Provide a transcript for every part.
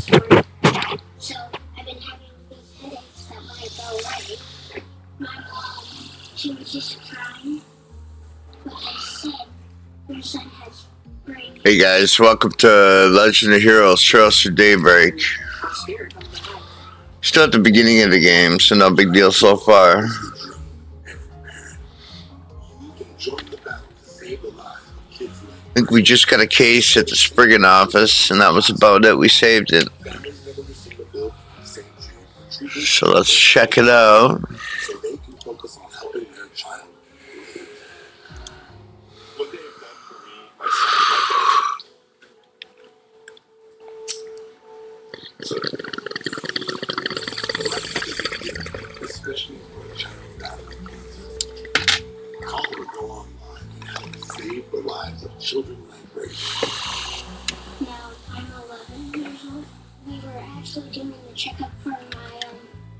So I've been having these headaches that might go away. My mom, she was just crying, but I said your son has brain. Hey guys, welcome to Legend of Heroes Trails to Daybreak. Still at the beginning of the game, so no big deal so far. I think we just got a case at the Spriggan office, and that was about it. We saved it. So let's check it out. Especially for a child battling cancer. Call or go online and help save the lives of children like Daybreak. Now, I'm 11 years old. We were actually doing the checkup for my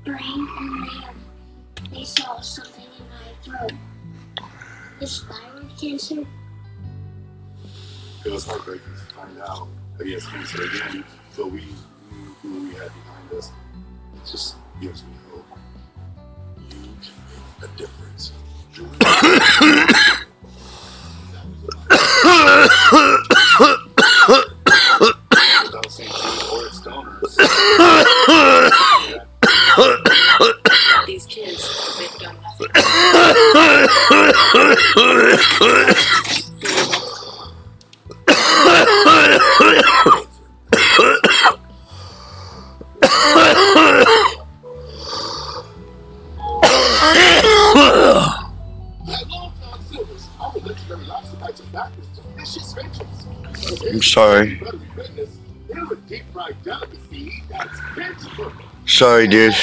brain, and they saw something in my throat. Is thyroid cancer? It was heartbreaking to find out that he has cancer again, but we knew who we had behind us. It just gives me hope. You can make a difference. Without saying or its donors. These kids, they've done nothing. I'm sorry. Sorry, dude.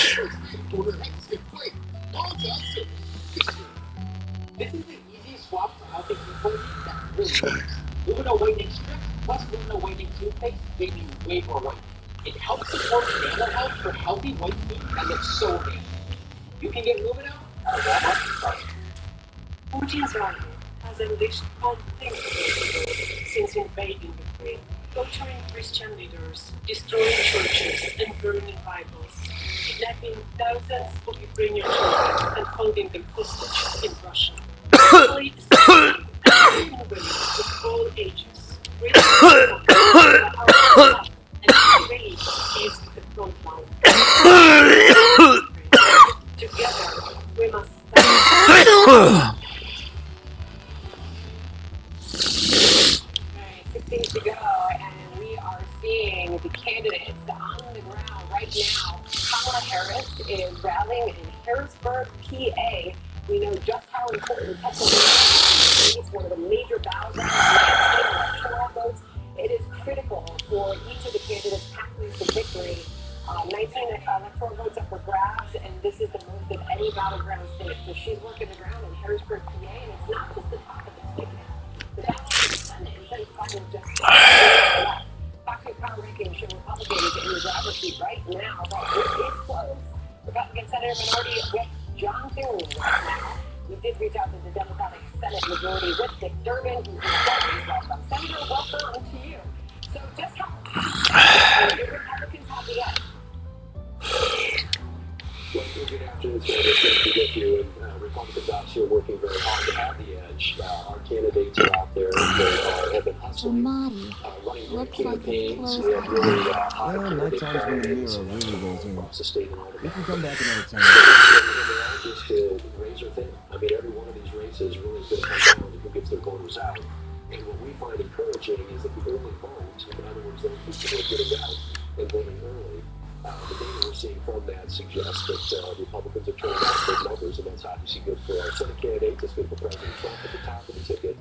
This is the easiest swap for healthy people that really works. Moving away next strip, plus moving away next toothpaste, making you way more white. It helps support dental health for healthy white teeth that look so big. You can get moving out at Walmart. 14's Rhino has unleashed unthinkable since invading Ukraine, torturing Christian leaders, destroying churches, and burning Bibles, kidnapping thousands of Ukrainian children and holding them hostage in Russia. Fully enslaving women of all ages, raising children that are alive and raised is the front line. Together, we must stand. 6 days to go, and we are seeing the candidates on the ground right now. Kamala Harris is rallying in Harrisburg, PA. We know just how important Pennsylvania is. One of the major battlegrounds in electoral votes. It is critical for each of the candidates' pathways to victory. 19 electoral votes up for grabs, and this is the most of any battleground state. So she's working the ground in Harrisburg, PA, and it's not just the top of the state now. The balance of the Senate and Senate final justice. Fox News Power Rankings show Republicans in the driver's seat right now, but it is close. Republican Senator Minority Whip John Thune right now. We did reach out to the Democratic Senate Majority Whip Dick Durbin, who is welcome. Senator, welcome to you. So just how do Republicans have the edge? Well, good afternoon, Senator. Great to get you. And Republicans obviously are working very hard to have the edge. Our candidates are out there. They have been hustling, running great campaigns. We have really high candidate candidates across the state and all the. We can come back another time. Just to raise their thing. I mean, every one of these races really is going to come down to who gets their voters out. And what we find encouraging is that the early vote, in other words, those people are getting out and voting early. The data we're seeing from that suggests that Republicans are turning out big numbers, and that's obviously good for our Senate candidates. It's good for President Trump at the top of the ticket.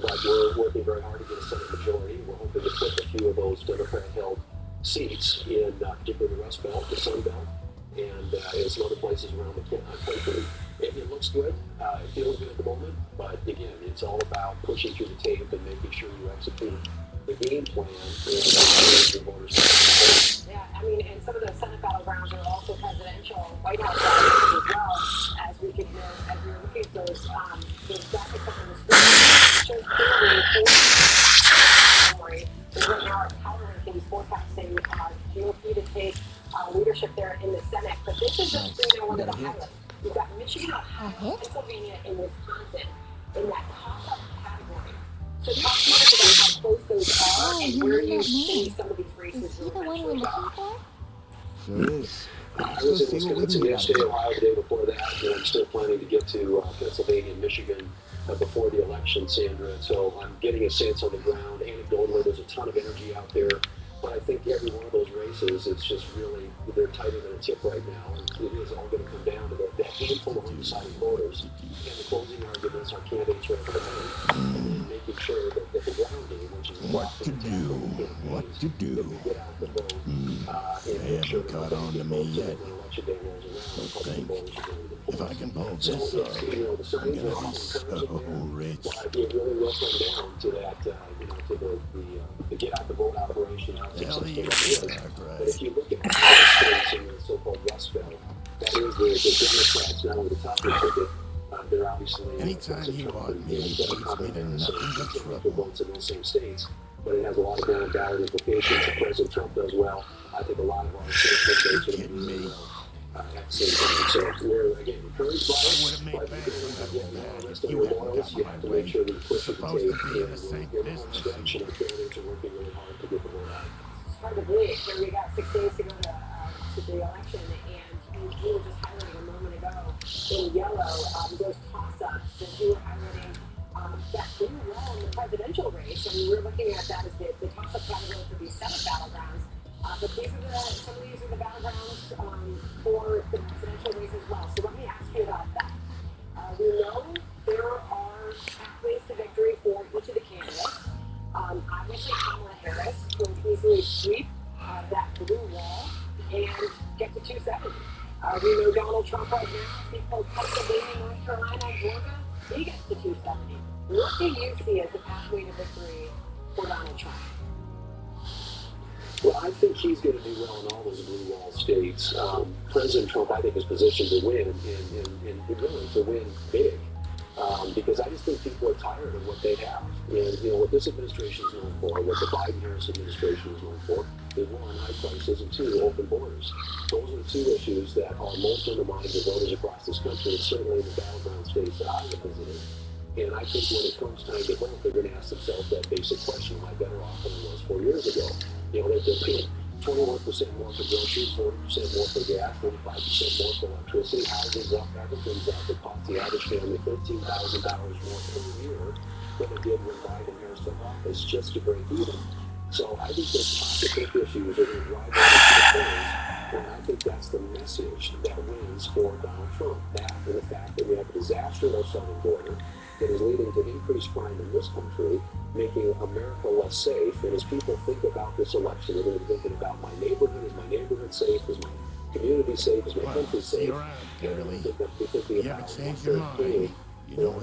But we're working very hard to get a Senate majority. We're hoping to flip a few of those Democrat-held seats in particularly the Rust Belt, the Sun Belt, and in some other places around the country. It looks good. It feels good at the moment. But again, it's all about pushing through the tape and making sure you execute the game plan and your voters. Yeah, I mean, and some of the Senate battlegrounds are also presidential White House battlegrounds as well, as we can hear, as we look at those graphics up on the screen. It shows clearly right now our power rankings forecasting GOP to take leadership there in the Senate. But this is just one of the highlights. You've got Michigan, Ohio, Pennsylvania, and Wisconsin in that toss-up category. So talk to us about how close those are and where you see some of these races really actually go. Sure is. I was in Wisconsin yesterday, Ohio the day before that, and I'm still planning to get to Pennsylvania and Michigan before the election, Sandra. So I'm getting a sense on the ground. Anecdotally, there's a ton of energy out there. But I think every one of those races, it's just really, they're tighter than a tip right now. And it is all going to come down to that handful of undecided voters. And the closing arguments our candidates are representing. And then making sure that the ground game, which is what to do, that we get out the vote and make sure that everybody votes and when election day rolls around, voters are going to the polls. If I can pull this off, the signs are encouraging there, but it really will come down to that, to the get out the vote operation. But if you look at all the states in the so-called Rust Belt, that is the Democrats, not only the top of the ticket, they're obviously anytime you want me, it's made nothing but trouble. Votes in those same states, but it has a lot of down ballot implications. If President Trump does well, I think a lot of our states are going to do well. At the same time. So we're again encouraged by it, but the rest of the laws, you have to make sure that you push it to take and get more stretch, and our candidates are working really hard to get the word out. It's hard to believe. Here we got 6 days to go to the election, and you were just highlighting a moment ago in yellow those toss-ups that you were highlighting that didn't well in the presidential race, and we were looking at that as the toss-up category for these Senate battlegrounds. But some of these are the battlegrounds for the presidential race as well. So let me ask you about that. We know there are pathways to victory for each of the candidates. Obviously, Kamala Harris will easily sweep that blue wall and get to 270. We know Donald Trump right now, because Pennsylvania, North Carolina, Georgia, he gets to 270. What do you see as the pathway to victory for Donald Trump? Well, I think he's going to do well in all those blue wall states. President Trump, I think, is positioned to win and really to win big. Because I just think people are tired of what they have. And, what this administration is known for, what the Biden-Harris administration is known for, is one, high prices, and two, open borders. Those are the two issues that are most on the minds of voters across this country, and certainly in the battleground states that I have visited. And I think when it comes time to vote, they're going to ask themselves that basic question: am I better off than I was 4 years ago? They're paying 21% more for groceries, 40% more for gas, 45% more for electricity. Housing's up, everything's up. It costs the average family $13,000 more per year than it did when Biden and Harris took office, just to break even. So I think those pocketbook issues are going to drive us to the polls, and I think that's the message that wins for Donald Trump. That and the fact that we have a disaster at our southern border that is leading to increased crime in this country, making America less safe. And as people think about this election, they're going to be thinking about my neighborhood. Is my neighborhood safe? Is my community safe? Is my country safe? You're right, thinking about what they're doing,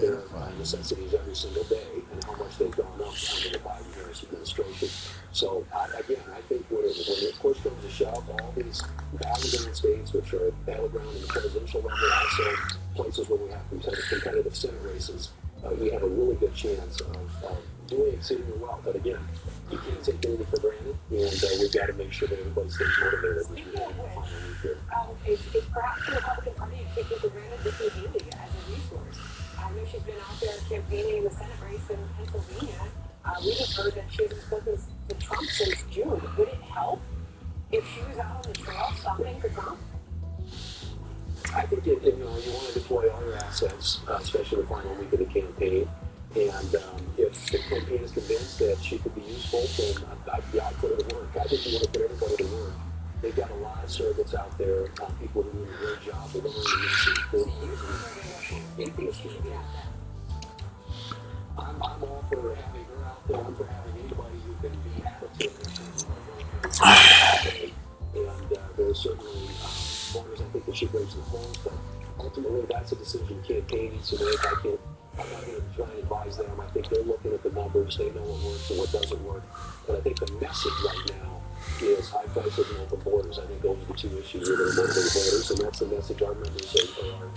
their necessities every single day, and how much they've gone up under the Biden-Harris administration. So again, I think when push comes to shove, all these battleground states, which are battleground in the presidential level, also places where we have competitive Senate races, we have a really good chance of doing exceedingly well. But again, you can't take anything for granted, and we've got to make sure that everybody stays motivated. Which we have Is perhaps the Republican Party taking for granted Nikki Haley as a resource? I know she's been out there campaigning in the Senate race in Pennsylvania. We just heard that she hasn't spoken to Trump since June. Would it help if she was out on the trail stopping for Trump? I think you want to deploy all your assets, especially the final week of the campaign. And if the campaign is convinced that she could be useful, then I'd put her to work. I think you want to put everybody to work. They've got a lot of surrogates out there, people who are doing a great job. They don't really I'm all for having her out there. I'm for having anybody who can be additive. And there are certainly voters I think that she brings to the polls, but ultimately that's a decision campaign needs to make. I'm not going to try and advise them. I think they're looking at the numbers. They know what works and what doesn't work. But I think the message right now is high prices and open borders. I think those are the two issues that are motivating voters, and that's the message our members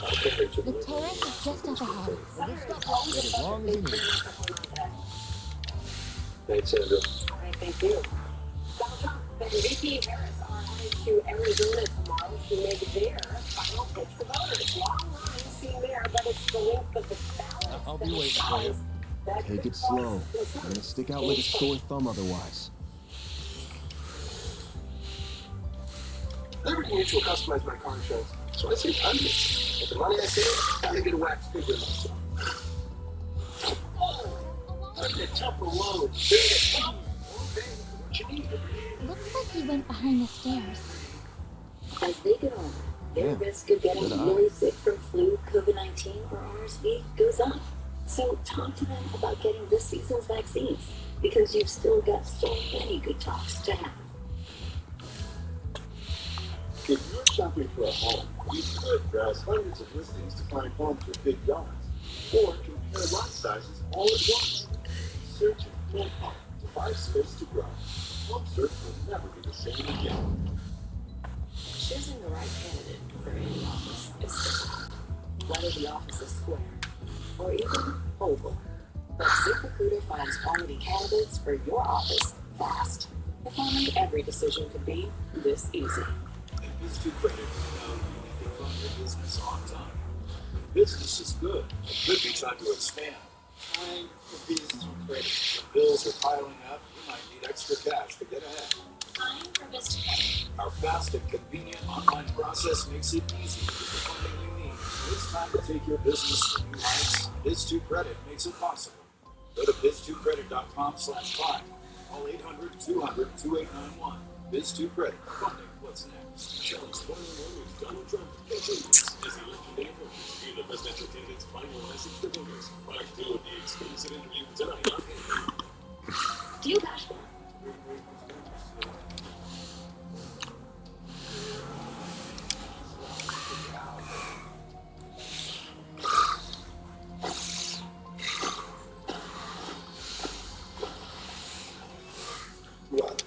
our candidates are delivering. The terrace is just up ahead. As long as you need. Thanks, Sandra. All right, thank you. Donald Trump VP Harris are headed to Arizona tomorrow to make their final pitch to voters. Long lines seen there, but it's the length of the ballot. I'll be waiting for you. Take it slow. You're gonna stick out like a sore thumb otherwise. Liberty Mutual customized my car insurance, so I save hundreds. With the money I save, I make it a wax figure myself. Oh, such a tough load. What you need. Looks like he went behind the stairs. As they get older, their risk of getting really sick from flu, COVID-19, or RSV goes up. So talk to them about getting this season's vaccines, because you've still got so many good talks to have. If you're shopping for a home, you could browse hundreds of listings to find homes with big yards, or compare lot sizes all at once. Searching one home to find space to grow. Home search will never be the same again. Choosing the right candidate for any office is simple. Whether the office is square or even oval, but ZipRecruiter finds quality candidates for your office fast. If only every decision could be this easy. It's too credit now you can run your business on time. Business is good. It could be time to expand. Time for business credit. When bills are piling up, you might need extra cash to get ahead. Time for Biz2 Credit. Our fast and convenient online process makes it easy to get the funding you need. It's time to take your business to new heights. Biz2 Credit makes it possible. Go to biz2credit.com/5. Call 800-200-2891. Biz2 Credit. Funding what's next. Challenge 21 with Donald Trump continues as the election day approaches. View the presidential candidate's final message to voters. Part 2 of the exclusive interview tonight on Daybreak. Deal dashboard. What?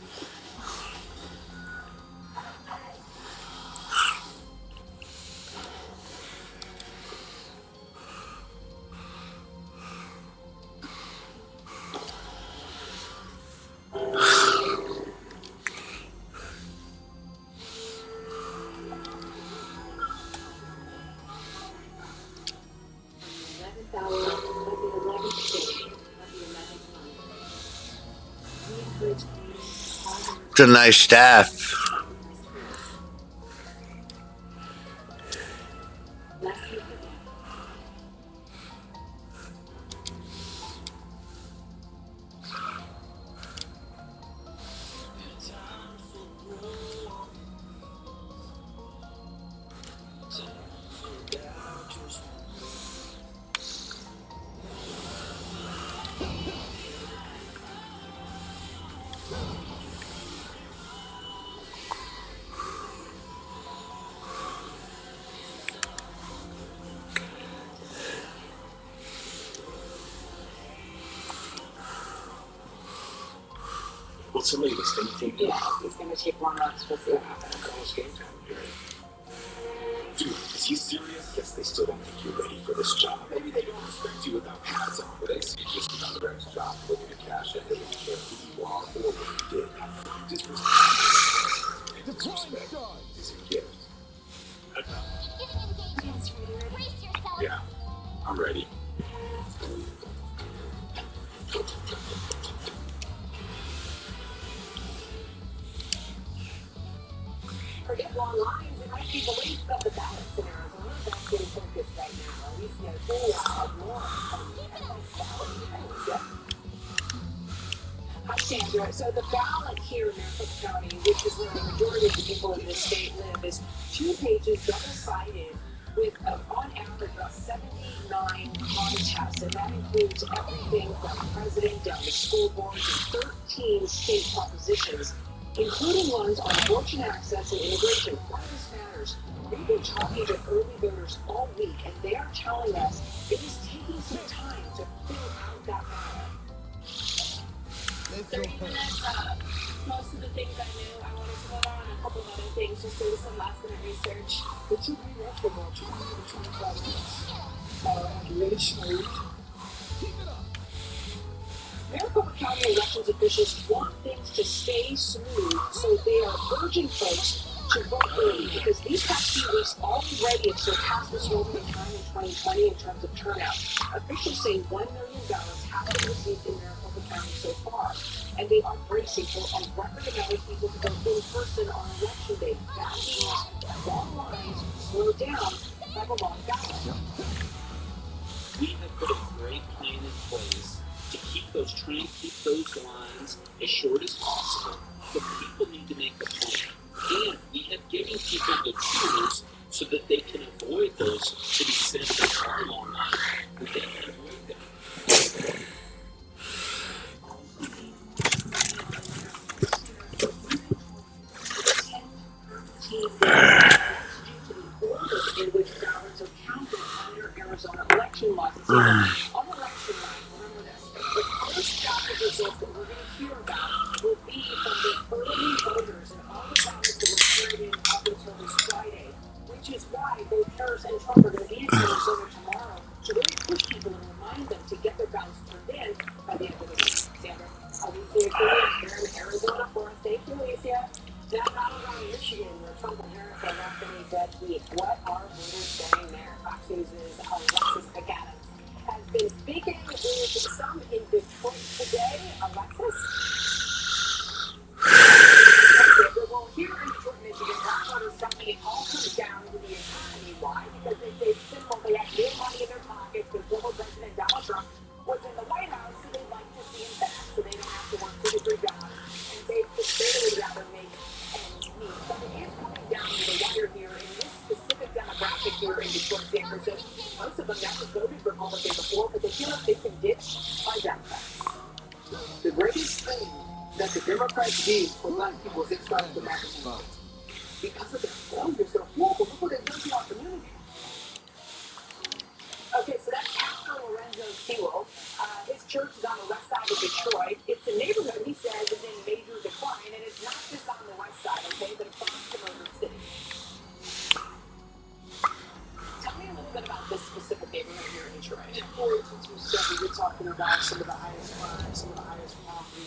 It's a nice staff. What's the latest? Anything? Yeah, he's going to take one month to see what happens. Almost game time. Dude, is he serious? Guess they still don't think you're ready for this job. Maybe they don't respect you without hats on, but they see just another ex job looking to cash in. They don't care who you are or what you did. Disrespect is a gift. Yeah, I'm ready. Forget long lines, it might be the length of the ballots in Arizona that's in focus right now. At least we'll have more from the ballot. Hi, Sandra. So the ballot here in Maricopa County, which is where the majority of the people in this state live, is 2 pages double-sided with, on average, about 79 contests, and that includes everything from president down to school boards and 13 state propositions, including ones on abortion access and immigration. Why this matters? We've been talking to early voters all week, and they are telling us it is taking some time to fill out that ballot. 30 minutes, most of the things I knew, I wanted to vote on, a couple of other things, just doing some last minute research. It took me roughly about 20 to 25 minutes. Really smooth. All Maricopa County elections officials want things to stay smooth, so they are urging folks to vote early because these past few weeks already have surpassed this moment in time in 2020 in terms of turnout. Officials say 1 million ballots have been received in Maricopa County so far, and they are bracing for a record amount of people to vote in person on election day. That means long lines slow down by the long ballot. We have put a great plan in place to try and keep those lines as short as possible. The people need to make the plan. And we have given people the tools so that they can avoid those to the extent that there are long lines, that they can avoid them. In which ballots are counted under Arizona election laws. On election night, remember this, the first ballot results that we're going to hear about will be from the early voters and all the ballots that were carried in up until this Friday, which is why both Harris and Trump are going to be in Arizona tomorrow to really push people and remind them to get their ballots turned in by the end of the week. Sandra, Alicia here in Arizona for us. Thank you, Alicia. Now, battleground Michigan, where Trump and Harris are left in a dead heat. What are voters saying there? Fox News' Alexis McAdams has been speaking with some in Detroit today. Alexis? Well, here in Detroit, Michigan, black voters telling it all comes down to the economy. Why? Because they say it's simple. They have more money in their pockets than former President Donald Trump was in the White House, so they'd like to see him back so they don't have to work 2 to 3 jobs. And they would rather make but it is coming down to the wire here in this specific demographic here in Detroit, San Francisco. Most of them never voted Republican before, but they feel like they can ditch by Democrats. The greatest thing that the Democrats did for black people is they started democracy because of the failures. They're horrible. Look what they've done to our community. Okay, so that's Pastor Lorenzo Sewell. His church is on the west side of Detroit. It's a neighborhood, he says, is in major decline, and it's not just on the west side, okay, but across the Motor City. Tell me a little bit about this specific neighborhood here in Detroit. You're talking about some of the highest crime, some of the highest poverty.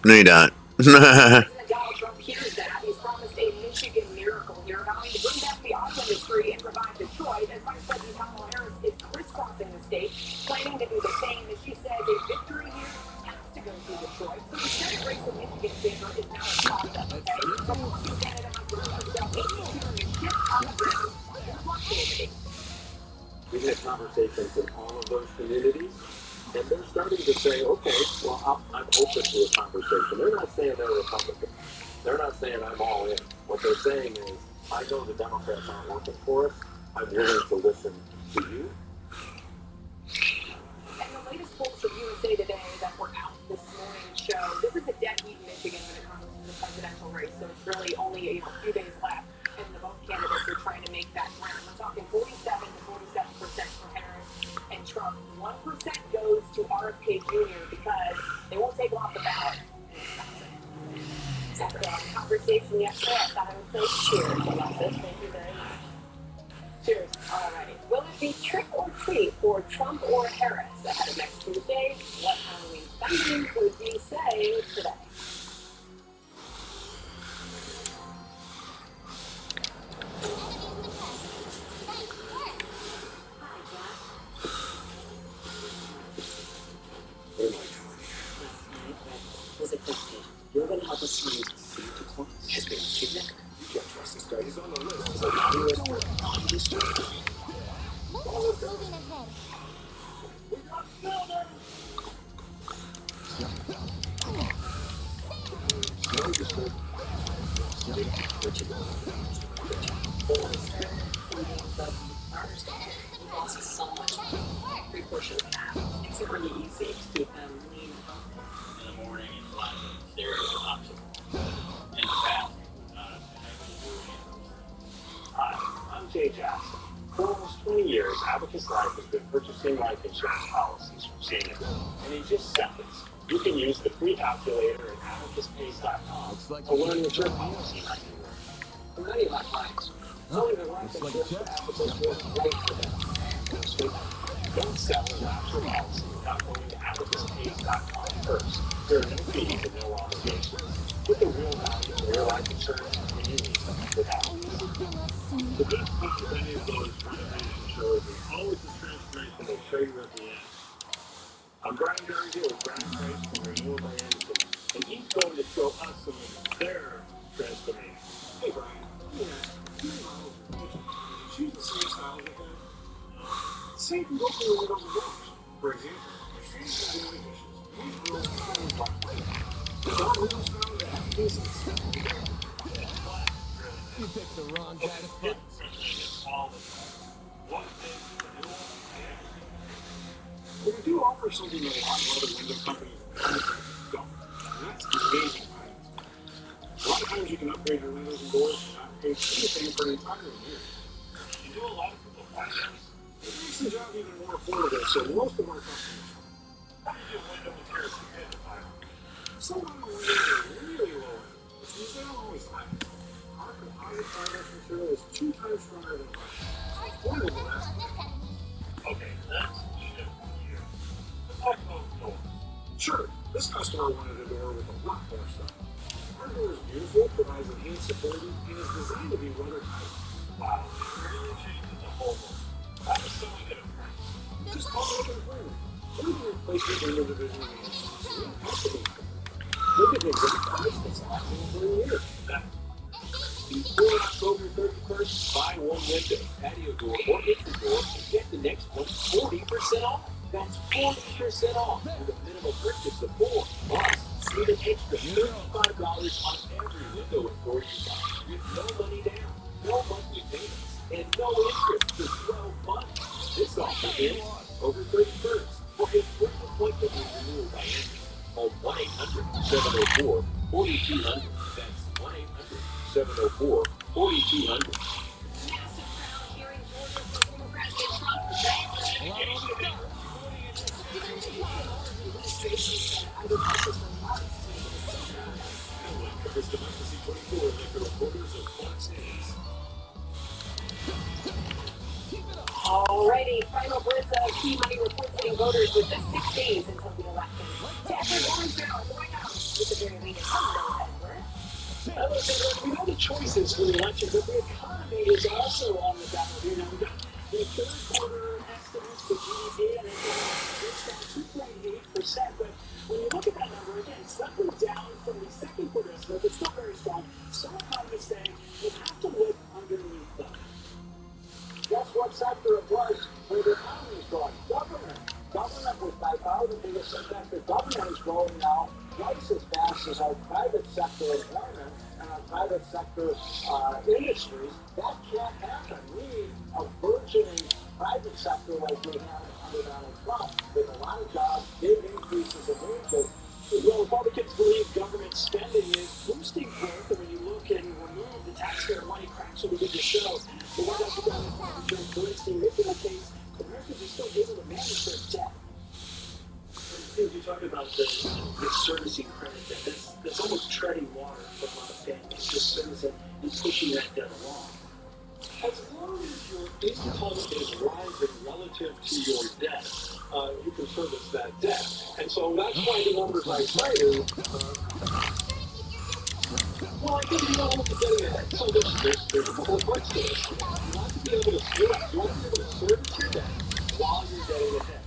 No, you don't. President Donald Trump hears that. He's promised a Michigan miracle here, vowing to bring back the auto industry and revive Detroit. As Vice President Kamala Harris is crisscrossing the state, planning to do the same. As she says, a victory here has to go through Detroit. So the Senate race in Michigan favor is now a process, okay? Republican candidate on the left is now 82 and shift on the ground in the black community. We've had conversations in all of those communities, and they're starting to say, okay, well, I'm open to a conversation. They're not saying they're Republican. They're not saying I'm all in. What they're saying is, I know the Democrats aren't working for us. I'm willing to listen to you. And the latest polls from USA Today that were out this morning show this is a dead heat in Michigan when it comes to the presidential race. So it's really only a few days left, and both candidates are trying to make that ground. We're talking 47 to 47% for Harris and Trump. 1% goes to RFK Jr. because they won't take him off the ballot. After our conversation yesterday, I thought I would say cheers, Alexis. Thank you very much. Cheers. Alrighty. Will it be trick or treat for Trump or Harris ahead of next Tuesday? What Halloween spending would you say today? You're going to help us meet Santa Claus has been kidnapped. You can't trust this guy. He's on the list. He's like, I'm moving ahead. We got children! So much free portion of that. Makes it really easy to keep them lean. In the morning, it's like there is an option. In the bath. Hi, I'm Jay Jackson. For almost 20 years, Abacus Life has been purchasing life insurance policies from seniors. And in just seconds, you can use the free calculator at abacuspace.com to learn what your policy might be worth. For many of my clients, selling their life insurance to Abacus was great for them. It was sweet. Don't sell or lapse your policy without going to applicantpace.com first. There are no fees and no obligations. Get the real value for your life insurance when you need it without fees. The best part of any of those renovation shows is always the transformation they show you at the end. I'm Brian Gary here with Brian Price from Renewal by Anderson, and he's going to show us some of their transformation. Hey, Brian. Choose the same style as that. See, you can go for the windows and doors. For example, if she's having any issues, these girls are going to walk away. The door windows found that have pieces. You picked the wrong guy to fight. But we do offer something that a lot of other window companies don't. And that's amazing items. A lot of times you can upgrade your windows and doors and not pay anything for an entire year. You do a lot of people finance. It makes the job even more affordable, so most of our customers how do you do window materials compared to fiber? Some of the windows are really low end, which means they don't always last. Our composite fiber material is 2 times stronger than fiber. It's one of the last. Okay, that's shit for you. Let's talk about the door. Sure, this customer wanted a door with a lot more stuff. Our door is beautiful, provides enhanced security, and is designed to be weather-tight. Wow, it really changes the whole look. How does someone get a price? Just call it and bring. We're the replacement window division of the industry. Look at the exact price that's lasting for a year. Before October 31st, buy one window, patio door, or entry door, and get the next one 40% off. That's 40% off with a minimum purchase of 4. Plus, save an extra $35 on every window and door you buy with no money down, no monthly payments, and no interest for 12 months. This offer ends October 31st. For a free appointment with Renewal by Anderson, call 1-800-704-4200. That's 1-800-704-4200. This Democracy 24 elected reporters of Fox News. Alrighty, final blitz of key money reports hitting voters with just 6 days until the election. To everyone's now, White House with the very latest hello, Edward. We know the choices for the election, but the economy is also on the ballot here. Now, we got the third quarter estimates for GDP, and it's at 2.8%. But when you look at that number, again, it's slightly down from the second quarter estimate, but still very strong. Some economists say you have to look underneath that. Guess what sector it was where the economy is growing? Government. Government was by far the biggest sector. Government is growing now twice as fast as our private sector employment and our private sector industries. That can't happen. We need a burgeoning private sector like we have under Donald Trump with a lot of jobs, big increases in wages. Well, Republicans believe government spending is boosting growth, and when you look and remove the taxpayer money cracks that we did the show, the White House Department Chairman Bernstein making the case Americans are still able to manage their debt. You talk about the servicing credit debt. That's almost treading water for a lot of families, just servicing and pushing that debt along. As long as your income is rising relative to your debt, you can service that debt. And so that's why the numbers I cited, well, I think you don't have to get ahead. So there's a couple of points to this. You want to be able to service your debt while you're getting ahead.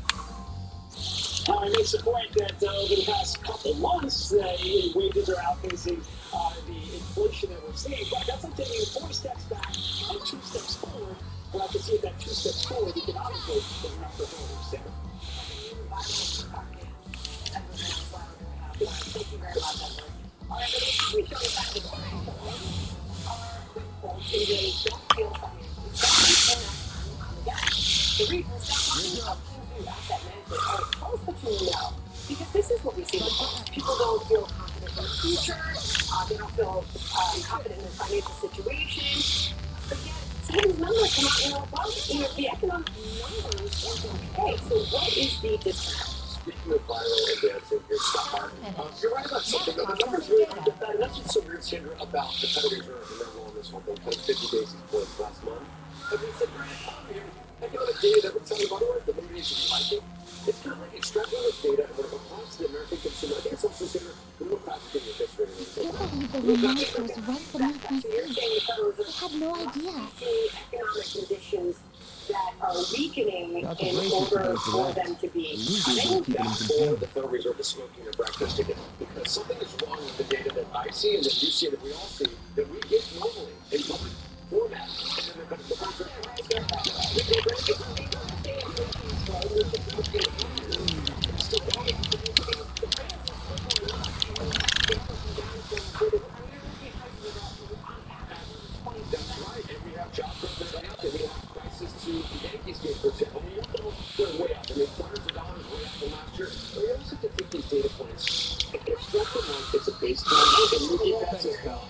Now, he makes the point that over the past couple months, wages are outpacing the inflation that we're seeing. But that's like taking 4 steps back and 2 steps forward. We'll have to see if that 2 steps forward economically is enough for voters. Sarah. Thank you very much, Edward. All right, we show you back to the screen. Our quick polls engage don't feel financially strong on the gas. The reasons that asset management are close between now, because this is what we see. People don't feel confident in the future. They don't feel confident in their financial situation. But yet, some of these numbers come out, well, the economic numbers are okay. So what is the disconnect? Speaking of viral and dancing, here's Scott Martin. You're right about something. The numbers really aren't that bad. And that's what's so weird, Sandra, about the Federal Reserve and their role in this whole thing. Kind of 50 basis points last month. And we said, right, here, economic data that would tell you otherwise, but maybe you should be liking. It's kind of like extracting this data and what it applies to the American consumer. I think it's also considered the real fast thing with this rate. I can't believe the remote was right beneath my feet. I had no idea. Economic conditions that are weakening in order for them to be cutting. Or the Federal Reserve is smoking their breakfast again. Because something is wrong with the data that I see and that you see and that we all see that we get normally in public format. And then they're going to That's right, and we have job growth that's up, and we have prices to the Yankees game, for example. And you look at they're way up. I mean, $100 way up from last year. But you also have to take these data points and extract them like it's a baseball and Mookie Betts is gone.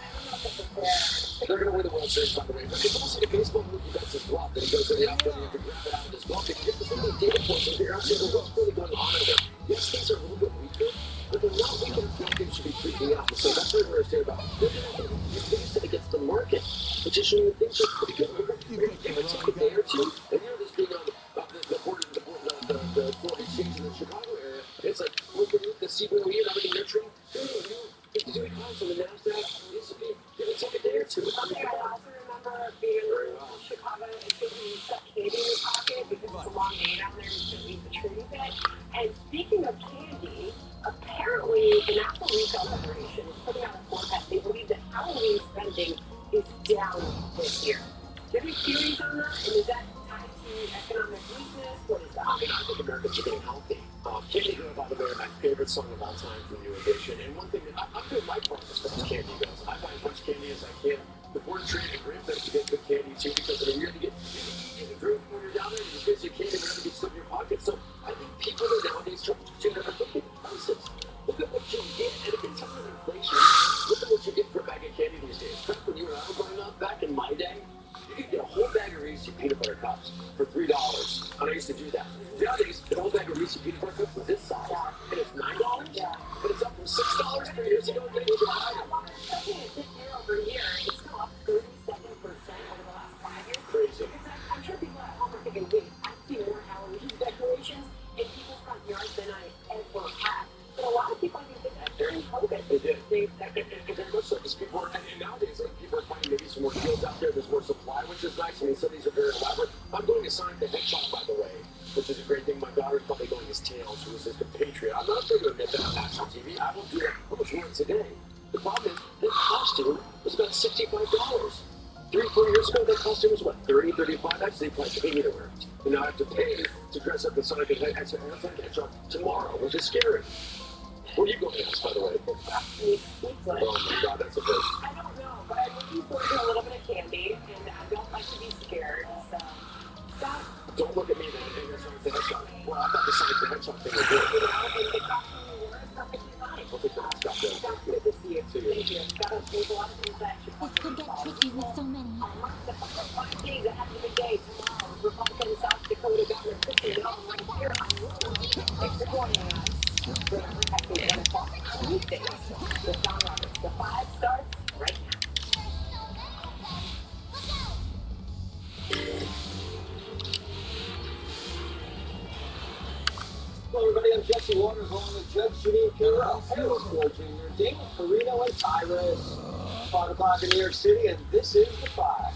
They're going to win the World Series, by the way. But it's almost like a baseball Mookie Betts is blocked, and he goes to the outfield and you have to grab it out of his glove. And you get the data points and figure out what's really going on in there. Yes, things are a little bit weaker, but they're not weak enough that things should be freaking out. So that's what we're saying about these things against the market, which is showing that things are pretty good. You're going to give it a day or two, and you know this being on the Florida exchange in the Chicago area, it's like, look at the CBOE and everything they're trading. They're doing calls on the NASDAQ, give it a day or two. I also remember being in Chicago and taking stuff candy in your pocket because it's a long day down there and you can eat the tree bit. And speaking of candy, apparently the National Retail Federation is putting out a forecast. They believe that Halloween spending is down this year. Do you have any theories on that? And is that tied to economic weakness? What is that? I think Americans are getting healthy. Candy Girl, by the way, my favorite song of all time from New Edition. And one thing that I'm doing my part as far as candy goes. I buy as much candy as I can. The board of trade and grandparents to get good candy too, because I mean, you're going to get easy to drink when you're down there. You just get your candy whenever you get stuff in your pocket. So I think people are nowadays trying to look at prices. Look at what you get, and if it's time of inflation, look at what you get for a bag of candy these days. Back when you and I were growing up, back in my day, you could get a whole bag of Reese's peanut butter cups for $3. And I used to do that. Nowadays, the whole bag of Reese's peanut butter cups was this size, and it's $9. But it's up from $6 3 years ago. And then it's higher. Year-over-year, it's still up 37% over the last 5 years. Crazy. I'm sure people at home are thinking, wait, I see more Halloween decorations in people's front yards than I ever had. But a lot of people did that during COVID. They did. They look like these people, and nowadays, like, people are finding maybe some more deals out there. There's more supply, which is nice. I mean, some of these are very elaborate. I'm going to sign the hedgehog, by the way, which is a great thing. My daughter's probably going as Tails, who is his compatriot. I'm not afraid to admit that on national TV. I will do that almost once a day. The problem is, the costume was about $65. 3-4 years ago, that costume was what, $30, $35? Actually, they probably paid me to wear it. And now I have to pay to dress up in Sonic and Hedgehog tomorrow, which is scary. Where are you going next, by the way? Oh my God, that's a first. I don't know, but I'm looking forward to a little bit of candy, and I don't like to be scared, so stop. Don't look at me then, and you're Sonic the Hedgehog. Well, I thought the Sonic the Hedgehog thing was good. You know, and the costume you wear is perfectly fine. We'll take the mask off then. Sounds good to see you. Thank you. There's a lot of things that should This could get tricky with so many. the final 5 days ahead of the day tomorrow, Republican South Dakota Governor Kristi Noem right here on Thanks for joining us. Remember, at the 1 o'clock Tuesdays with Don Roberts. The 5 starts right now. Hello, everybody. I'm Jesse Waters along with Judge Judy Kira, Harold Ford Jr., David Carino, and Tyrus. 5 o'clock in New York City, and this is the 5.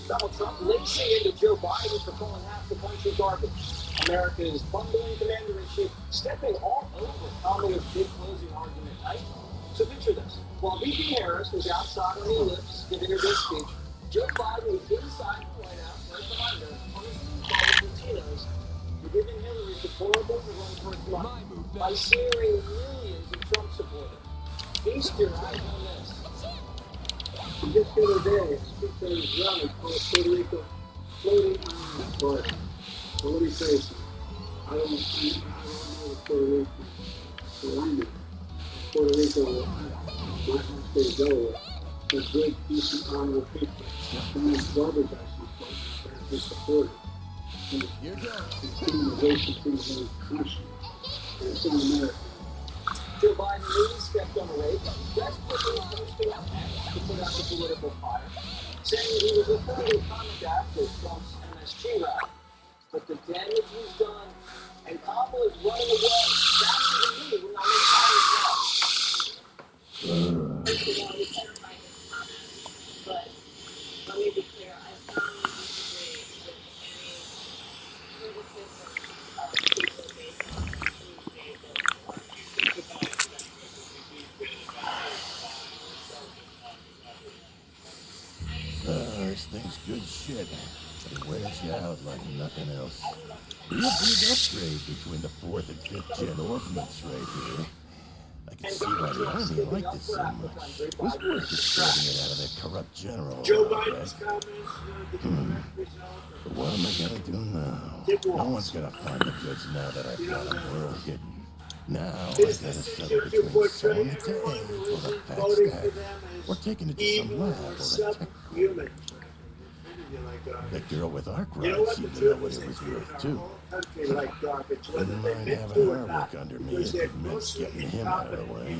Donald Trump lacing into Joe Biden for calling half the country garbage. America's bumbling commander-in-chief stepping all over Kamala's big closing argument night. So picture this. While VP Harris was outside on the ellipse giving her big speech, Joe Biden was inside the White House right behind her on his Zoom call with Latinos, giving Hillary deplorable to run for its money by smearing millions of Trump supporters. Feast your eyes on this. Just the other day, Speaker Raleigh called Puerto Rico floating island Florida. So what do you say? I don't know Puerto Rico. So I know Puerto Rico, my home state of Delaware, they're great, decent, honorable people. And these garbage, actually, his supporters. His team is basically very crucial. It's in America. Joe Biden really stepped on a rake, desperately posting up to put out the political fire, saying he was referring conduct to Trump's MSG rally. But the damage was done, and Kamala is running away faster than me when I'm in Congress. First of all, we clarify this comment, but let me be clear, I firmly disagree with any criticism of people based on Tuesday billboard. This thing's good shit, but it wears you out like nothing else. Real big upgrade between the 4th and 5th gen ordnance right here. I can see why the army liked it so much. It was worth exporting it out of that corrupt general. Joe Okay? Biden's comments were the direct result But what am I gonna do now? No one's gonna find the goods now that I've got them well hidden. Now I gotta settle between selling it to A for the fat stack, or taking it to some lab or a tech. human. That girl with arc rods seemed to know what it was worth too. Wouldn't mind having her work under me if it meant getting him out of the way.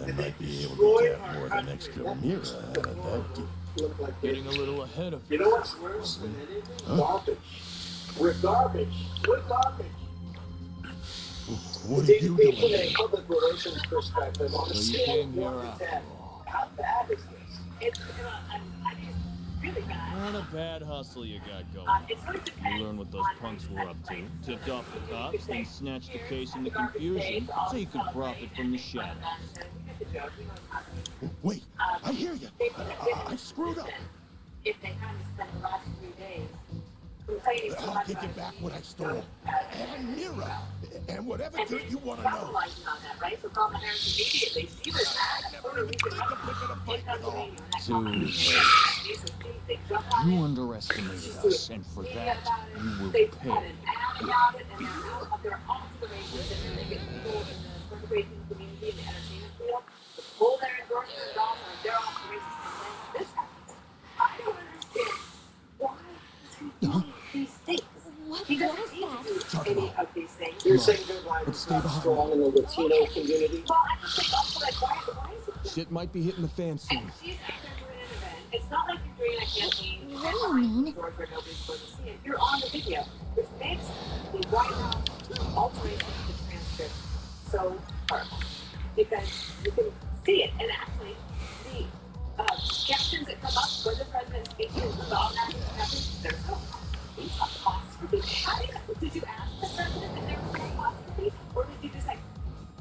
I might be able to tap more than extra mirror out of that deal. Getting a little ahead of You know what's worse than anything? Garbage. We're garbage. We're garbage. What are you doing? From a public relations perspective, on a So you scale came of here 1 to after 10, all. how bad is this? It's really bad. What a bad hustle you got going. It's going to You depend learned what those on punks were up to, tipped off the cops, then snatched the case in the garbage confusion day, so you could profit from the shadows. Wait, I hear you. I screwed up. If they kind of spend the last 3 days complaining so I'll much give you about back what I stole. And Mira. And whatever and good you want to know. capitalizing on that, right? So Kamala Harris immediately see this ad for a reason in Pennsylvania. You underestimated us, and for that, you will They pay. had an ad about it, and they're off to the races, and then they get people in the fundraising community and the entertainment field to pull their endorsement off, and they're off the races. And then this happens. I don't understand why is he doing these things. What He doesn't was need that? to do any of these things. You're saying Joe Biden's not strong in the Latino community? Well, I just think also like why is it? Shit might be hitting the fan soon. And she's out there doing an event. It's not like you're doing a campaign What do you mean? where nobody's going to see it. You're on the video, which makes the White House alteration of the transcript so horrible because you can see it. And actually, the captions that come up when the president speaks is all that happens. There's no costs for people. How did you ask the president that there was no cost for people, or did you just like,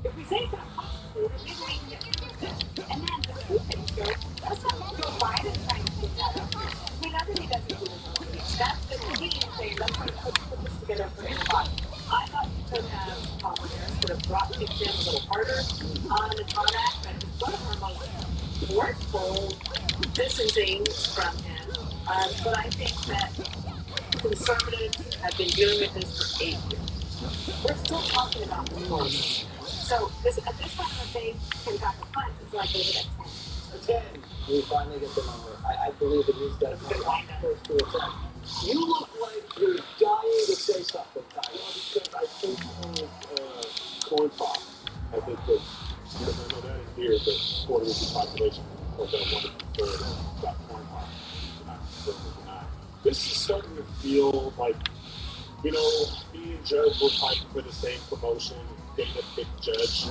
if we say it's not cost for people, then maybe we can get this. And then the two things go, that's not Joe Biden trying to take that up. I mean, everybody doesn't do this. That's the team saying, let's put this together for everybody. I thought you could have Kamala Harris could have brought things in a little harder on the tarmac, but it's one of her most forceful distancing from him. But I think that conservatives have been dealing with this for 8 years. We're still talking about the vote. So this, at this point, when they can back a punch, it's like they hit at 10. 10. We finally get the number. I believe it is that close to a 10. You look like you're dying to say something, Ty. Because I think corn pop. I think that, because I know that in here, the Puerto Rican population of that 1/3 got corn pop. This is starting to feel like, you know, me and Judge were fighting for the same promotion. Dana picked Judge.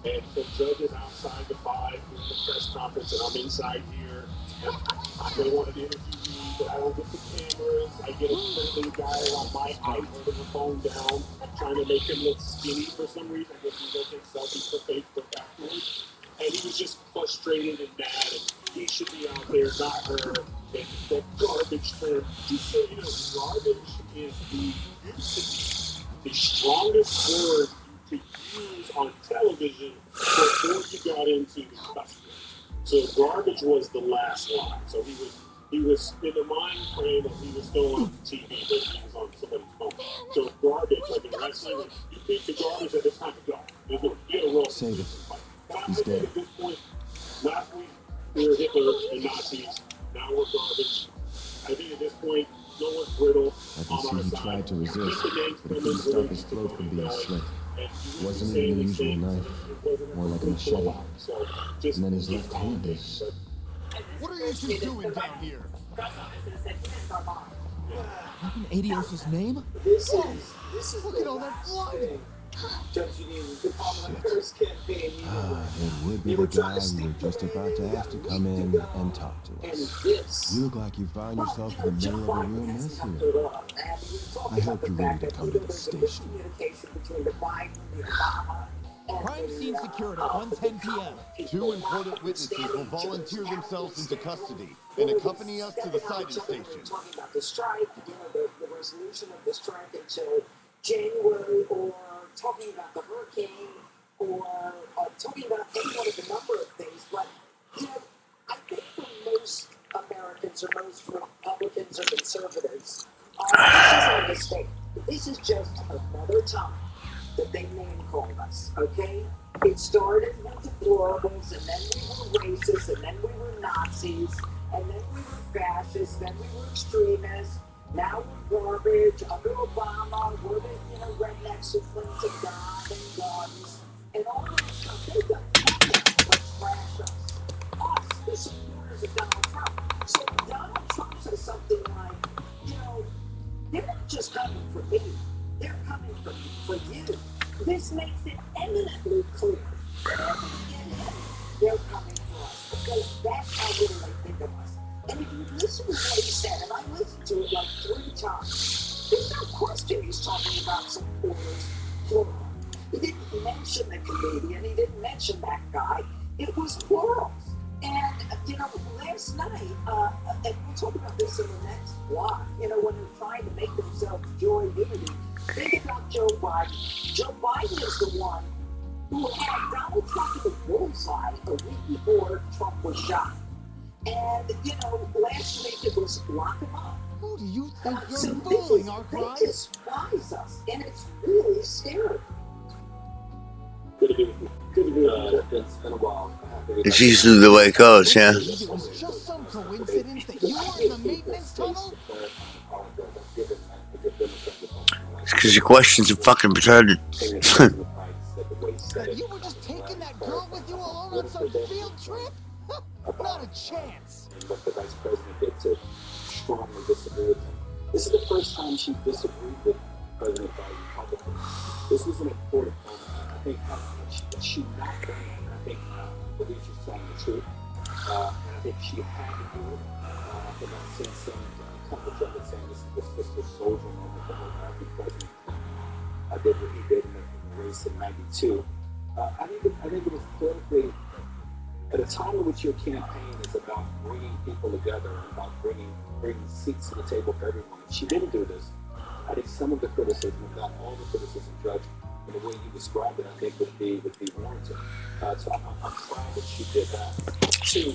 And so Judge is outside the 5 doing the press conference, and I'm inside here. And they wanted to interview me, but I don't get the cameras. I get a friendly guy on my height holding the phone down, trying to make him look skinny for some reason. I guess he's going to take selfies for Facebook afterwards. And he was just frustrated and mad, and he should be out there, not her. And that garbage term, just so you know, garbage is used to be the strongest word you could use on television before you got into cuss words. So garbage was the last line. So he was in the mind frame of he was still on TV, but he was on somebody's phone. So garbage, like in wrestling, you think the garbage at this time to go. You get a roll. Save it. But I He's think dead. at this point, last week we were Hitler and Nazis. Now we're garbage. I think at this point, no one's brittle. tried to resist, but it couldn't stop his throat from being slit. It wasn't even a usual knife, more like a machete. And then his left hand is... What are you two doing down here? In Adios' name? This Whoa! is Look at all that blood! Judge, you needed the Kamala Harris campaign. It would be the guy we were just about to ask to come in and talk to us. You look like you found yourself in the middle of a real mess here. I hope you're ready to come to the station. Crime scene secured at 1:10 p.m. 2 important witnesses will volunteer themselves into custody and accompany us to the sighting station. Talking about the strike, the resolution of the strike until January, or talking about the hurricane, or talking about any one of a number of things. But, I think for most Americans or most Republicans or conservatives, this isn't a mistake. This is just another time that they name-called us, okay? It started with the deplorables, and then we were racist, and then we were Nazis, and then we were fascists, then we were extremists. Now we're garbage. Under Obama, we're the, rednecks who cling to God and guns and all that stuff. They've done nothing but trash us. Us, the supporters of Donald Trump. So Donald Trump says something like, they're not just coming for me. They're coming for you. This makes it eminently clear that after we get in, they're coming for us. Because that's how little they think of us. And if you listen to what he said, and I listened to it like 3 times, there's no question he's talking about supporters, plural. He didn't mention the comedian, he didn't mention that guy. It was plurals. And, last night, and we'll talk about this in the next blog, when they're trying to make themselves joy unity, think about Joe Biden. Joe Biden is the one who had Donald Trump in the bullseye a week before Trump was shot. And, last week it was lock him up. Who do you think you're fooling, Arkwright? They despise us, and it's really scary. Good to be with you. Good to be with you. It's been a while. It's usually the way it goes, yeah. It was just some coincidence that you were in the maintenance tunnel? It's because your questions are fucking retarded. You were just taking that girl with you along on some field trip? Not a chance. And what the vice president did to strongly disagree with him. This is the first time she disagreed with President Biden publicly. This was an important moment. I think she not done it. I think I believe she's telling the truth. And I think she had to do it. But I've seen some coverage of it saying this is the soldier moment for her. American president did what he did in the race in '92. I think it was politically, at a time in which your campaign is about bringing people together and about bringing seats to the table for everyone. If she didn't do this, I think some of the criticism, if not all the criticism, Judge, in the way you described it, I think would be warranted. So I'm proud that she did that. 2,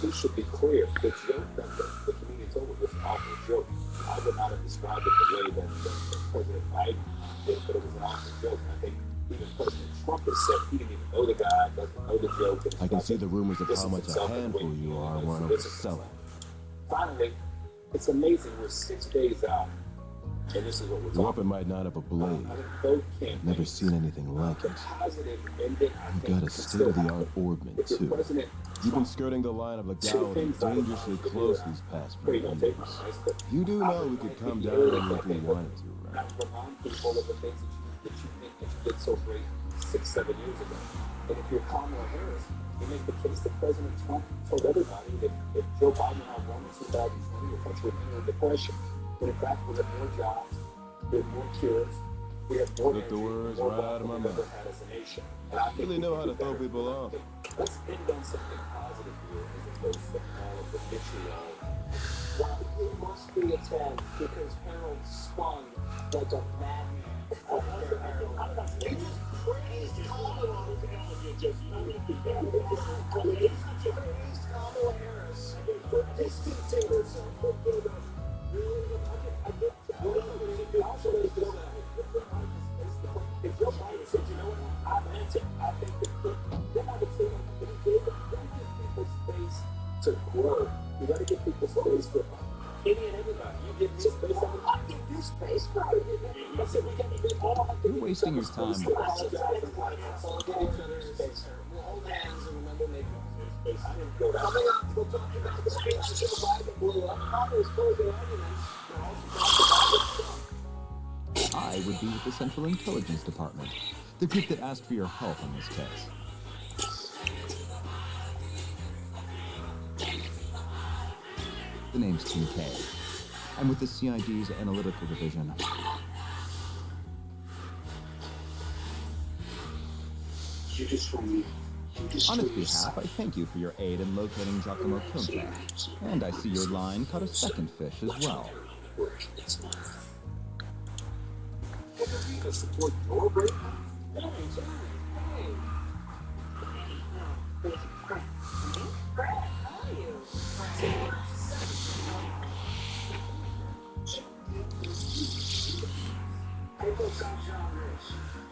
we should be clear. The joke that the comedian told was an awful joke. I would not have described it the way that President Biden did, but it was an awful joke. And I think even President Trump has said he didn't even know the guy, doesn't know the joke. I can see the rumors of how much a handful you are weren't overselling. Finally, it's amazing. We're 6 days out, and this is what we're talking about. The weapon might not have a blade. I've never seen anything like it. You've got a state-of-the-art orbman, too. You've been skirting the line of legality dangerously close these past few years. You do know we could come down on you if we wanted to, right? Remind people of the things that you think that you did so great 6-7 years ago. And if you're Kamala Harris, you make the case that President Trump told everybody that if Joe Biden had won in 2020, the country would be in a depression. When in fact we have more jobs, we have more cures, we have more energy, more wealth than we've ever had as a nation. And I think really know how to throw people off. Let's end on something positive here as opposed to all of the vitriol. Well, it must be a 10 because Harold spun like a madman. You just praised Kamala. You just praised Kamala Harris. Distancing herself from the if Joe Biden said, you know what, I meant it, I think that then I would say, you gotta give people space to grow. You gotta give people space to Any and everybody. You get this space, I get this space. I said we all have to. You're wasting your time. We'll get each other's space. We'll hold hands and remember maybe space. I didn't go down. Coming up, we'll talk about the speech Joe Biden blew up. Congress closing arguments. We'll also talk about this stuff. I would be with the Central Intelligence Department, the group that asked for your help on this case. The name's Kincaid. I'm with the CID's Analytical Division. You just told me. On his behalf, I thank you for your aid in locating Giacomo Conte. And I see your line caught a second fish as well. To support your break.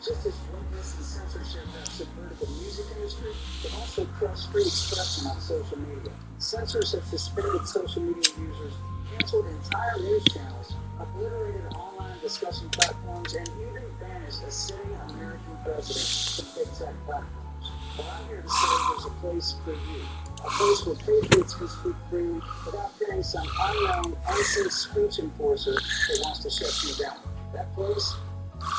Just as witness and censorship have subverted the music industry, but also crushed free expression on social media. Censors have suspended social media users, canceled entire news channels, obliterated online discussion platforms, and even banished a sitting American president from big tech platforms. But I'm here to say there's a place for you. A place where patriots can speak freely without fearing some unknown, unseen speech enforcer that wants to shut you down. That place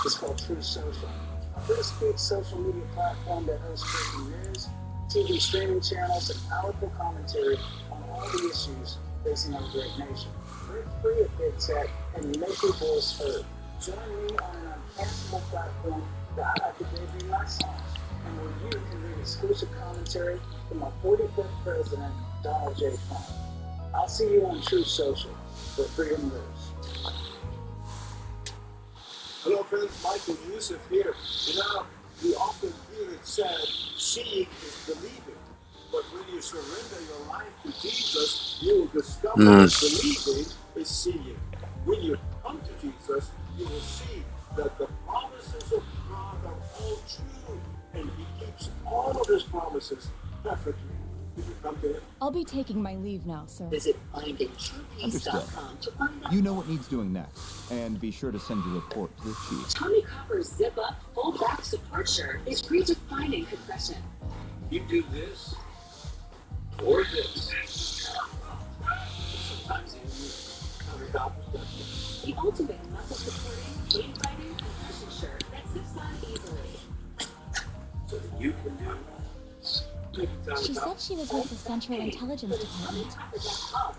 is called True Social, a free speech social media platform that hosts breaking news, TV streaming channels, and powerful commentary on all the issues facing our great nation. Break free of big tech and make your voice heard. Join me on an uncancelable platform that I could debut my songs, and where you can read exclusive commentary from our 45th president, Donald J. Trump. I'll see you on True Social, where freedom lives. Hello friends, Michael Yusuf here. You know, we often hear it said, seeing is believing. But when you surrender your life to Jesus, you will discover that believing is seeing. When you come to Jesus, you will see that the promises of God are all true, and He keeps all of His promises perfectly. Did you come to Him? I'll be taking my leave now, sir. Visit findingtruepeace.com to find out. You know what needs doing next, and be sure to send your report to the chief. Tommy Copper's zip-up, full-back support shirt is redefining compression. You do this or this. Sometimes you countertop. The ultimate muscle-supporting, weight-fighting compression shirt that zips on easily. So that you can do. She said she was with the Central Intelligence Department.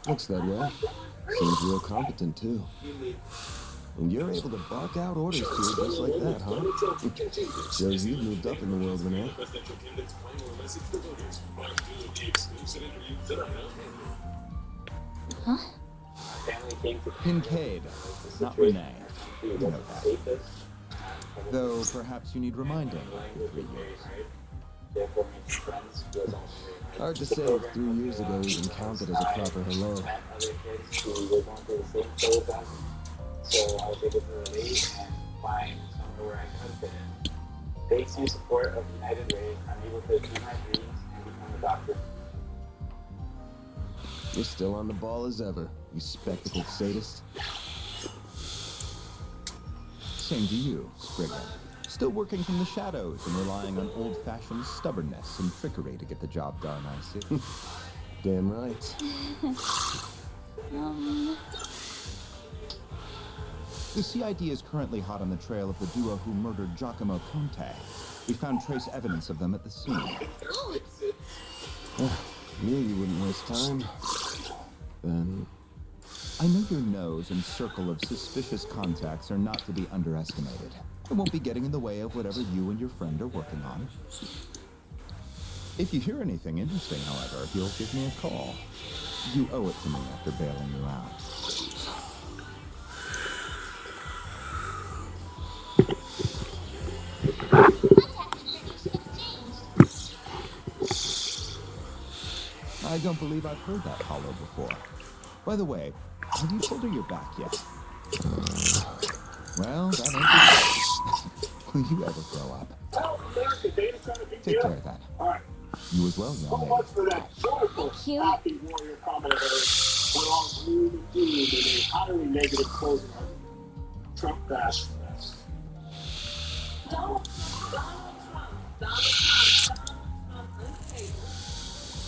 Looks that way. Seems real competent, too. And you're able to bark out orders to her just like that, huh? Shows you've moved up in the world, Renee. Huh? Kincaid, not Renee. You know that. Though perhaps you need reminding after 3 years. Hard to say if 3 years ago even counted as a proper hello. So I was able to relate and find somewhere where I could fit in. Thanks to your support of United Way, I'm able to achieve my dreams and become a doctor. You're still on the ball as ever, you spectacled sadist. Same to you, Spriggan. Still working from the shadows and relying on old-fashioned stubbornness and trickery to get the job done, I see. Damn right. The CID is currently hot on the trail of the duo who murdered Giacomo Conte. We found trace evidence of them at the scene. Knew you wouldn't waste time. Then... I know your nose and circle of suspicious contacts are not to be underestimated. I won't be getting in the way of whatever you and your friend are working on. If you hear anything interesting, however, you'll give me a call. You owe it to me after bailing you out. I don't believe I've heard that hollow before. By the way, have you told her you're back yet? Well, that ain't good. Will you ever grow up? Take care of that. All right. You as well, young So lady. much for that joyful, Thank you. happy warrior commentary. We're all gloom and doom in a highly negative closing argument. Trump bash fest. Donald Trump, unstable,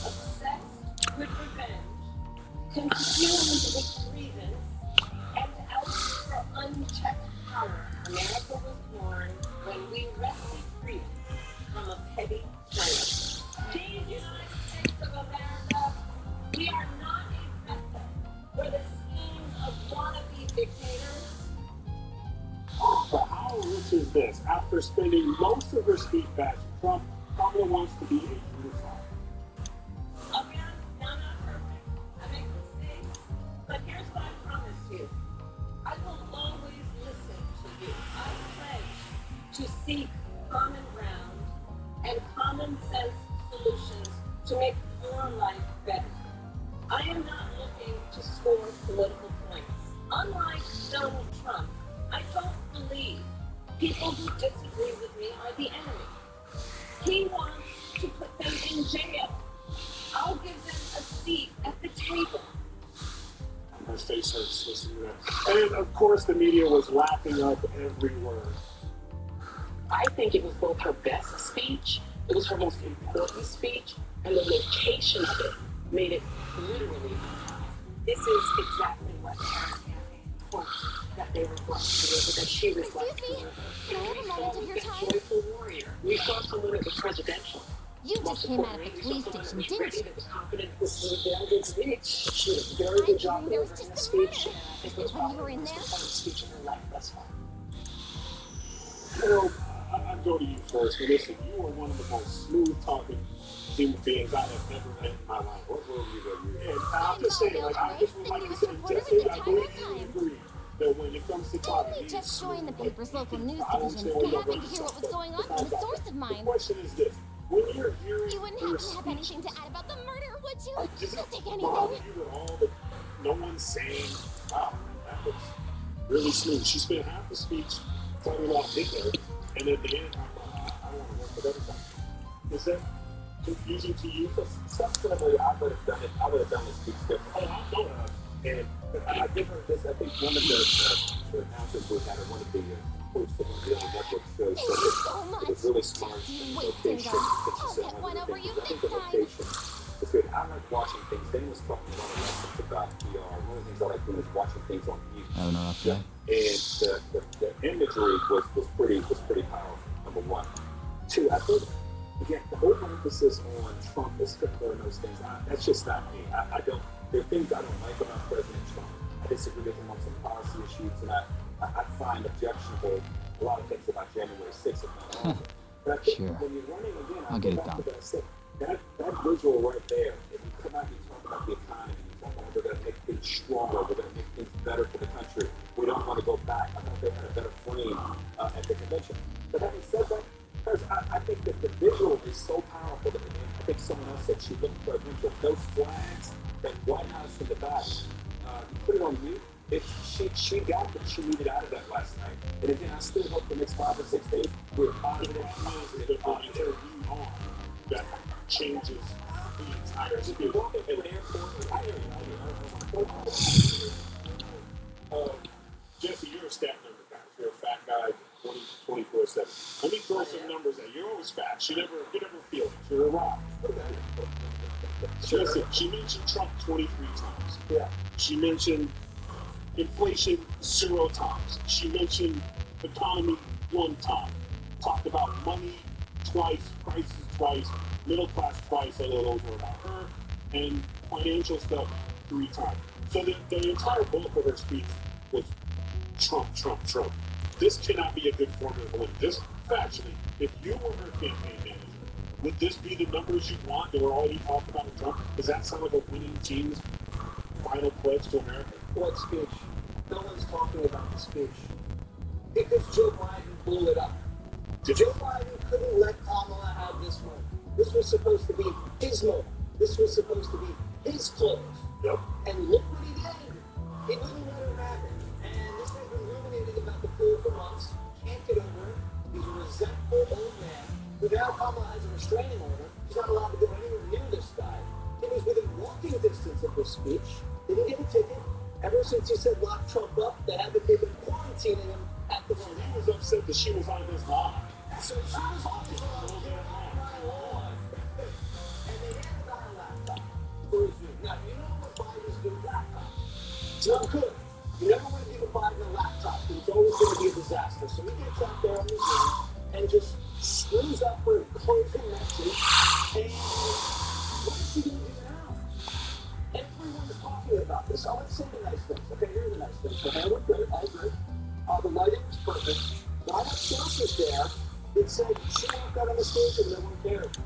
obsessed with revenge, consumed with grievance, and out for unchecked power. America was born when we wrested freedom from a petty tyrant. These United States of America, we are not a vessel for the schemes of wannabe dictators. But how rich is this? After spending most of her speech bashing Trump, Kamala wants to be a unifier. Again, I'm not perfect. I make mistakes. But here's what I promise you. I will always listen to you. I pledge to seek common ground and common sense solutions to make your life better. I am not looking to score political points. Unlike Donald Trump, I don't believe people who disagree with me are the enemy. He wants to put them in jail. I'll give them a seat at the table. My face hurts listening to that. And of course, the media was lapping up every word. I think it was both her best speech, it was her most important speech, and the location of it made it literally. This is exactly what Harris campaign hoped that they were going to do, that she was going to do. Can I have a moment of your time? Joyful warrior. We saw someone that was presidential. You just came out of the police station, didn't you? This was a very good speech. She did a very good job there was delivering the just a speech. murder. I think Is it when you were in there? the most speech in her life thus far. Well, I'd go to you first. But listen, you are one of the most smooth-talking human beings I have ever met in my life. What were you that you? And I'm just saying, like, I just would like to say, Jesse, I believe you agree that when it comes to talking, Totally just joined the paper's local news division and happened to hear what was going on from a source of mine. The question is this. When you're hearing You wouldn't happen to have anything to add about the murder, would you? does You'll it take bother anything. you at all that no one's saying, wow, that was really smooth. She spent half the speech talking about Hitler, and at the end, I want to work with everybody. Is that confusing to you? Subsequently, I would have done it. I would have done this speech differently. Oh, I know. And I give her this. I think one of the announcers we had, or one of the hosts of one of the other network shows, Thank you so much. it was really smart. You wait, Location. Dingo. that she I'll said get one one of the over things. you I think this the time. location is good. I like watching things. Dan was talking a lot of lessons about PR. One of the things I like doing is watching things on YouTube. Having a rough day? And the imagery was pretty powerful. Number one. Two, I think again the overemphasis on Trump is Hitler and those things. That's just not me. I don't. There are things I don't like about President Trump. I disagree with him on some policy issues, and I find objectionable a lot of things about January 6th. But I think Sure. when you're running again, I'll get it done. That visual right there, if you come out and you talk about the economy, you talk about we're going to make things stronger, we're going to make things better for the country, we don't want to go back. I thought they had a better frame at the convention. But having said that, I think that the visual is so powerful that I think someone else said she looked presidential. Those flags, that White House in the back, you put it on mute. She got what she needed out of that last night. And again, I still hope the next 5 or 6 days we're positive. That changes the entire If you walk into an airport, I hear you. Jesse, you're a stat number guy. You're a fat guy, 24/7. Let me throw some numbers at you. You're always fat. You never feel it. You're a rock. Listen, she mentioned Trump 23 times. Yeah. She mentioned inflation 0 times. She mentioned economy 1 time. Talked about money twice, prices twice, middle class twice, a little over about her, and financial stuff 3 times. So the entire bulk of her speech was Trump, Trump, Trump. This cannot be a good formula for winning. This, factually, if you were her campaign manager, would this be the numbers you want that were already talked about with Trump? Does that sound like a winning team's final pledge to America? What speech? No one's talking about the speech. Because Joe Biden blew it up. Joe Biden couldn't let Kamala have this moment. This was supposed to be his moment. This was supposed to be his close. Yep. And look what he did. He wouldn't let her have it. And this has been ruminating about the fool for months. Can't get over it. He's a resentful old man who now Kamala has a restraining order. She's not allowed to go anywhere near this guy. It was within walking distance of her speech that didn't get a ticket. Ever since he said lock Trump up, they advocated been quarantining him at the moment. He was upset that she was on his lawn. So she was on his lawn. And they handed out a laptop for his Zoom. Now, you know what Biden's new laptop? It's not good. You never want to give a Biden a laptop. It's always going to be a disaster. So he gets out there on the Zoom and just screws up her closing message. And what is she going to do now? Everyone is talking about this. Oh, let's say the nice things. Okay, here's the nice things. Okay, we're good. All good. The lighting was perfect. But I have sources there that said she walked out on the stage and no one cared.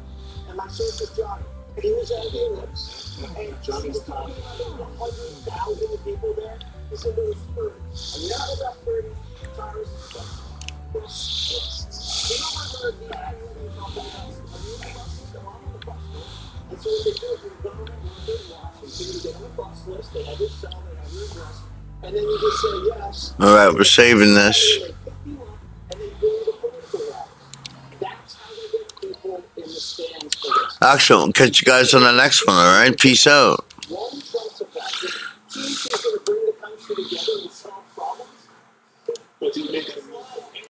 And my source is Johnny. And he was at the lips. And Johnny's talking about there were 100,000 people there. He said there was 30. And now about 30 tires. You know where the annual on the bus? They're on the bus list. And so what they do is when government workers watch and see you get on the bus list, they have your cell, they have your address, and then you just say yes. All right, we're saving this. And they go to the political rallies. That's how they get people in the stands for this. Actually, we'll catch you guys on the next one, all right? Peace out.